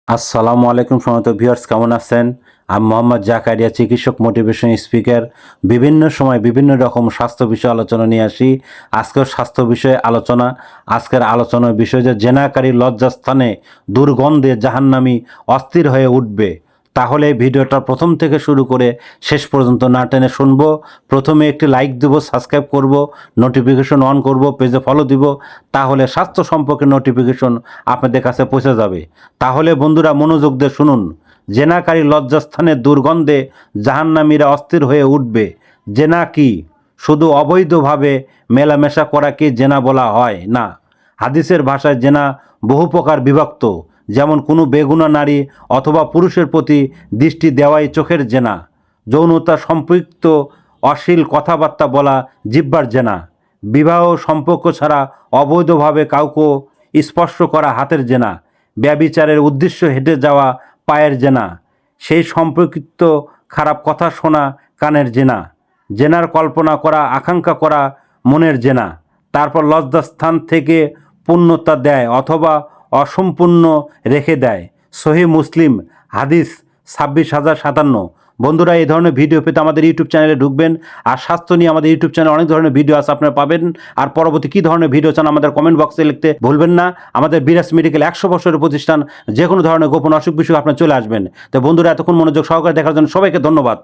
আসসালামু আলাইকুম সম্মানিত ভিউয়ার্স, কেমন আছেন? আমি মোহাম্মদ জাকারিয়া, চিকিৎসক, মোটিভেশন স্পিকার। বিভিন্ন সময় বিভিন্ন রকম স্বাস্থ্য বিষয়ে আলোচনা নিয়ে আসি। আজকের স্বাস্থ্য বিষয়ে আলোচনা। আজকের আলোচনার বিষয় যে জেনাকারী লজ্জাস্থানে দুর্গন্ধে জাহান্নামী অস্থির হয়ে উঠবে। তাহলে এই ভিডিওটা প্রথম থেকে শুরু করে শেষ পর্যন্ত না টেনে শুনবো। প্রথমে একটি লাইক দেবো, সাবস্ক্রাইব করব, নোটিফিকেশন অন করব, পেজে ফলো দিব। তাহলে স্বাস্থ্য সম্পর্কে নোটিফিকেশন আপনাদের কাছে পৌঁছে যাবে। তাহলে বন্ধুরা মনোযোগ দিয়ে শুনুন। জেনাকারী লজ্জাস্থানের দুর্গন্ধে জাহান্নামীরা অস্থির হয়ে উঠবে। জেনা কি? শুধু অবৈধভাবে মেলামেশা করাকে জেনা বলা হয় না। হাদিসের ভাষায় জেনা বহু প্রকার বিভক্ত। যেমন কোনো বেগুনা নারী অথবা পুরুষের প্রতি দৃষ্টি দেওয়াই চোখের জেনা। যৌনতা সম্পৃক্ত অশ্লীল কথাবার্তা বলা জিহ্বার জেনা। বিবাহ সম্পর্ক ছাড়া অবৈধভাবে কাউকে স্পর্শ করা হাতের জেনা। ব্যভিচারের উদ্দেশ্য হেঁটে যাওয়া পায়ের জেনা। সেই সম্পর্কিত খারাপ কথা শোনা কানের জেনা। জেনার কল্পনা করা, আকাঙ্ক্ষা করা মনের জেনা। তারপর লজ্জাস্থান থেকে পূর্ণতা দেয় অথবা অসম্পূর্ণ রেখে দেয়। সহিহ মুসলিম হাদিস 26,057। বন্ধুরা, এই ধরনের ভিডিও পেতে আমাদের ইউটিউব চ্যানেলে ঢুকবেন। আর স্বাস্থ্য নিয়ে আমাদের ইউটিউব চ্যানেলে অনেক ধরনের ভিডিও আছে, আপনারা পাবেন। আর পরবর্তী কী ধরনের ভিডিও চান আমাদের কমেন্ট বক্সে লিখতে ভুলবেন না। আমাদের বিরাজ মেডিকেল 100 বছরের প্রতিষ্ঠান। যে কোনো ধরনের গোপন অসুখ বিসুখ আপনার চলে আসবেন। তো বন্ধুরা, এতক্ষণ মনোযোগ সহকারে দেখার জন্য সবাইকে ধন্যবাদ।